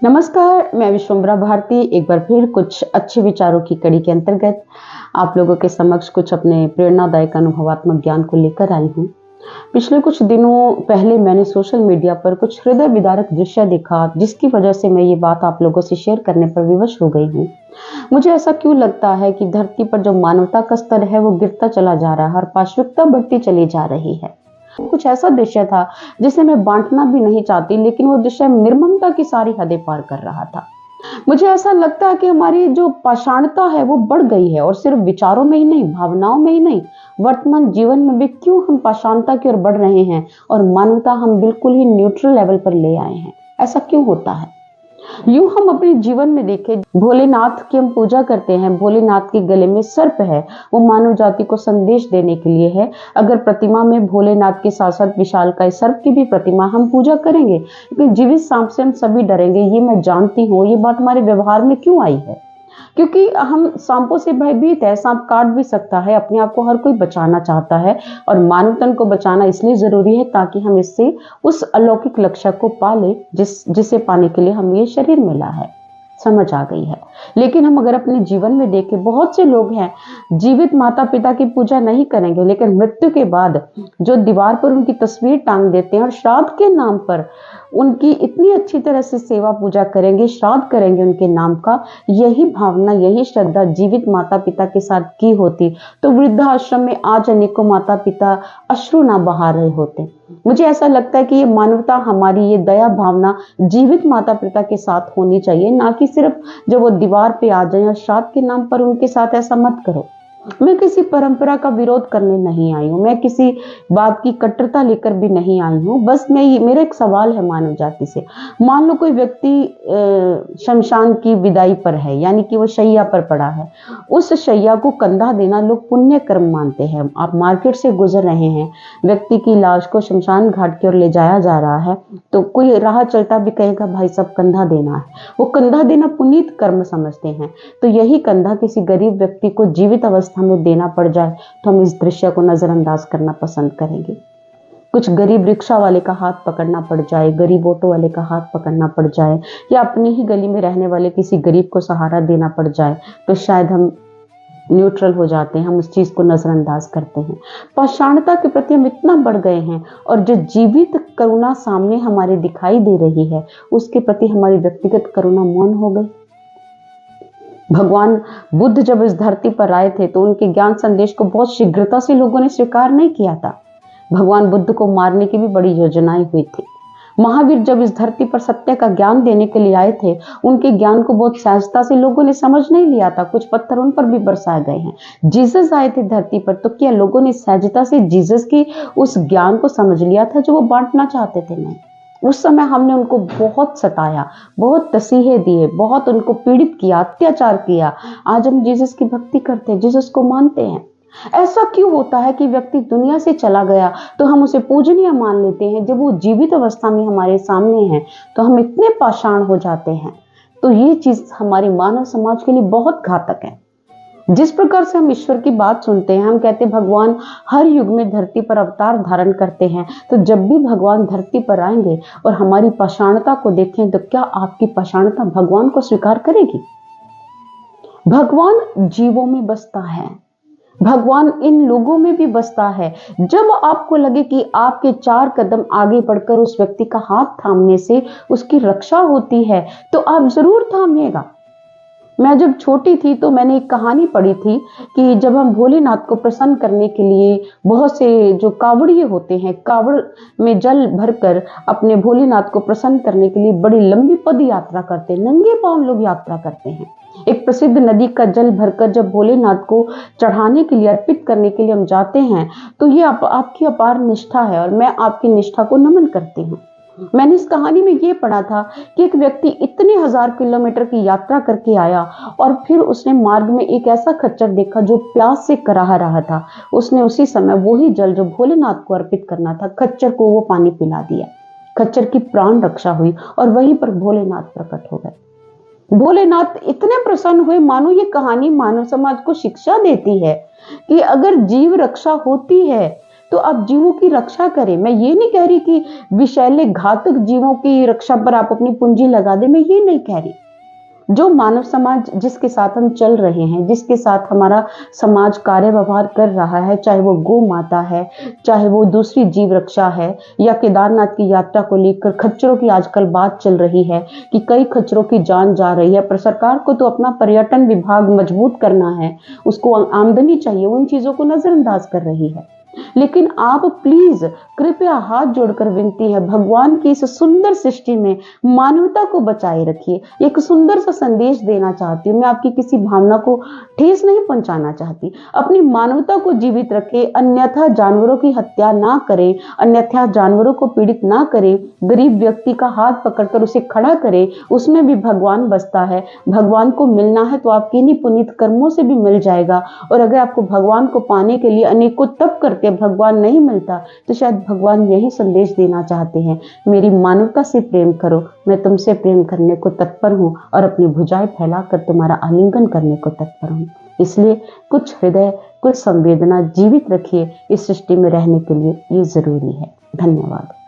नमस्कार, मैं विश्वम्भरा भारती एक बार फिर कुछ अच्छे विचारों की कड़ी के अंतर्गत आप लोगों के समक्ष कुछ अपने प्रेरणादायक अनुभवात्मक ज्ञान को लेकर आई हूँ। पिछले कुछ दिनों पहले मैंने सोशल मीडिया पर कुछ हृदय विदारक दृश्य देखा, जिसकी वजह से मैं ये बात आप लोगों से शेयर करने पर विवश हो गई हूँ। मुझे ऐसा क्यों लगता है कि धरती पर जो मानवता का स्तर है वो गिरता चला जा रहा है और पाशविकता बढ़ती चली जा रही है। कुछ ऐसा दृश्य था जिसे मैं बांटना भी नहीं चाहती, लेकिन वो दृश्य निर्ममता की सारी हदें पार कर रहा था। मुझे ऐसा लगता है कि हमारी जो पाषाणता है वो बढ़ गई है, और सिर्फ विचारों में ही नहीं, भावनाओं में ही नहीं, वर्तमान जीवन में भी क्यों हम पाषाणता की ओर बढ़ रहे हैं और मानवता हम बिल्कुल ही न्यूट्रल लेवल पर ले आए हैं। ऐसा क्यों होता है? यूं हम अपने जीवन में देखें, भोलेनाथ की हम पूजा करते हैं, भोलेनाथ के गले में सर्प है, वो मानव जाति को संदेश देने के लिए है। अगर प्रतिमा में भोलेनाथ के साथ साथ विशालकाय सर्प की भी प्रतिमा हम पूजा करेंगे, लेकिन जीवित सांप से हम सभी डरेंगे, ये मैं जानती हूँ। ये बात हमारे व्यवहार में क्यों आई है? क्योंकि हम सांपों से भयभीत है। सांप काट भी सकता है, अपने आप को हर कोई बचाना चाहता है, और मानव तन को बचाना इसलिए जरूरी है ताकि हम इससे उस अलौकिक लक्ष्य को पा ले जिसे पाने के लिए हमें ये शरीर मिला है। समझ आ गई है। लेकिन हम अगर अपने जीवन में देखें, बहुत से लोग हैं जीवित माता पिता की पूजा नहीं करेंगे, लेकिन मृत्यु के बाद जो दीवार पर उनकी तस्वीर टांग देते हैं और श्राद्ध के नाम पर उनकी इतनी अच्छी तरह से सेवा पूजा करेंगे, श्राद्ध करेंगे उनके नाम का। यही भावना, यही श्रद्धा जीवित माता पिता के साथ की होती तो वृद्धाश्रम में आज अनेकों माता पिता अश्रु ना बहा रहे होते। मुझे ऐसा लगता है कि ये मानवता, हमारी ये दया भावना जीवित माता पिता के साथ होनी चाहिए, ना कि सिर्फ जब वो दीवार पे आ जाए और श्राद्ध के नाम पर उनके साथ ऐसा मत करो। मैं किसी परंपरा का विरोध करने नहीं आई हूँ, मैं किसी बात की कट्टरता लेकर भी नहीं आई हूँ। बस मेरा एक सवाल है मानव जाति से। मान लो कोई व्यक्ति शमशान की विदाई पर है, यानी कि वो शैया पर पड़ा है। उस शैया को कंधा देना लोग पुण्य कर्म मानते हैं। आप मार्केट से गुजर रहे हैं, व्यक्ति की लाश को शमशान घाट की ओर ले जाया जा रहा है, तो कोई राह चलता भी कहेगा भाई साहब कंधा देना है। वो कंधा देना पुनीत कर्म समझते हैं। तो यही कंधा किसी गरीब व्यक्ति को जीवित अवस्था में देना पड़ जाए तो हम इस दृश्य को नजरअंदाज करना पसंद करेंगे। कुछ गरीब रिक्शा वाले का हाथ पकड़ना पड़ जाए, गरीब ऑटो वाले का हाथ पकड़ना पड़ जाए, या अपनी ही गली में रहने वाले किसी गरीब को सहारा देना पड़ जाए, तो शायद हम न्यूट्रल हो जाते हैं, हम उस चीज को नजरअंदाज करते हैं। पाषाणता के प्रति हम इतना बढ़ गए हैं, और जो जीवित करुणा सामने हमारे दिखाई दे रही है उसके प्रति हमारी व्यक्तिगत करुणा मौन हो गई। भगवान बुद्ध जब इस धरती पर आए थे तो उनके ज्ञान संदेश को बहुत शीघ्रता से लोगों ने स्वीकार नहीं किया था। भगवान बुद्ध को मारने की भी बड़ी योजनाएं हुई थी। महावीर जब इस धरती पर सत्य का ज्ञान देने के लिए आए थे, उनके ज्ञान को बहुत सहजता से लोगों ने समझ नहीं लिया था, कुछ पत्थर उन पर भी बरसाए गए हैं। जीसस आए थे धरती पर, तो क्या लोगों ने सहजता से जीसस की उस ज्ञान को समझ लिया था जो वो बांटना चाहते थे? नहीं। उस समय हमने उनको बहुत सताया, बहुत तसीहे दिए, बहुत उनको पीड़ित किया, अत्याचार किया। आज हम जीसस की भक्ति करते हैं, जीसस को मानते हैं। ऐसा क्यों होता है कि व्यक्ति दुनिया से चला गया तो हम उसे पूजनीय मान लेते हैं, जब वो जीवित अवस्था में हमारे सामने है तो हम इतने पाषाण हो जाते हैं? तो ये चीज हमारे मानव समाज के लिए बहुत घातक है। जिस प्रकार से हम ईश्वर की बात सुनते हैं, हम कहते हैं भगवान हर युग में धरती पर अवतार धारण करते हैं, तो जब भी भगवान धरती पर आएंगे और हमारी पाषाणता को देखें, तो क्या आपकी पाषाणता भगवान को स्वीकार करेगी? भगवान जीवों में बसता है, भगवान इन लोगों में भी बसता है। जब आपको लगे कि आपके 4 कदम आगे बढ़कर उस व्यक्ति का हाथ थामने से उसकी रक्षा होती है, तो आप जरूर थामिएगा। मैं जब छोटी थी तो मैंने एक कहानी पढ़ी थी कि जब हम भोलेनाथ को प्रसन्न करने के लिए बहुत से जो कावड़िए होते हैं, कावड़ में जल भरकर अपने भोलेनाथ को प्रसन्न करने के लिए बड़ी लंबी पद यात्रा करते हैं, नंगे पांव लोग यात्रा करते हैं। एक प्रसिद्ध नदी का जल भरकर जब भोलेनाथ को चढ़ाने के लिए, अर्पित करने के लिए हम जाते हैं, तो ये आपकी अपार निष्ठा है, और मैं आपकी निष्ठा को नमन करती हूँ। मैंने इस कहानी में ये पढ़ा था कि एक व्यक्ति इतने 1000 किलोमीटर की यात्रा करके आया, और फिर उसने मार्ग में एक ऐसा खच्चर देखा जो प्यास से कराह रहा था। उसने उसी समय वही जल जो भोलेनाथ को अर्पित करना था, खच्चर को वो पानी पिला दिया। खच्चर की प्राण रक्षा हुई, और वहीं पर भोलेनाथ प्रकट हो गए। भोलेनाथ इतने प्रसन्न हुए, मानो ये कहानी मानव समाज को शिक्षा देती है कि अगर जीव रक्षा होती है तो आप जीवों की रक्षा करें। मैं ये नहीं कह रही कि विषैले घातक जीवों की रक्षा पर आप अपनी पूंजी लगा दें, मैं ये नहीं कह रही। जो मानव समाज जिसके साथ हम चल रहे हैं, जिसके साथ हमारा समाज कार्य व्यवहार कर रहा है, चाहे वो गौ माता है, चाहे वो दूसरी जीव रक्षा है, या केदारनाथ की यात्रा को लेकर खच्चरों की आजकल बात चल रही है कि कई खच्चरों की जान जा रही है, पर सरकार को तो अपना पर्यटन विभाग मजबूत करना है, उसको आमदनी चाहिए, उन चीजों को नजरअंदाज कर रही है। लेकिन आप प्लीज, कृपया हाथ जोड़कर विनती है, भगवान की इस सुंदर सृष्टि में मानवता को बचाए रखिए। एक सुंदर सा संदेश देना चाहती हूँ, मैं आपकी किसी भावना को ठेस नहीं पहुंचाना चाहती। अपनी मानवता को जीवित रखें, अन्यथा जानवरों की हत्या ना करें, अन्यथा जानवरों को पीड़ित ना करें। गरीब व्यक्ति का हाथ पकड़कर उसे खड़ा करें, उसमें भी भगवान बसता है। भगवान को मिलना है तो आपके इन्हीं पुनीत कर्मों से भी मिल जाएगा। और अगर आपको भगवान को पाने के लिए अनेकों तप करके भगवान नहीं मिलता, तो शायद भगवान यही संदेश देना चाहते हैं, मेरी मानवता से प्रेम करो, मैं तुमसे प्रेम करने को तत्पर हूं और अपनी भुजाएं फैलाकर तुम्हारा आलिंगन करने को तत्पर हूं। इसलिए कुछ हृदय, कुछ संवेदना जीवित रखिए, इस सृष्टि में रहने के लिए ये जरूरी है। धन्यवाद।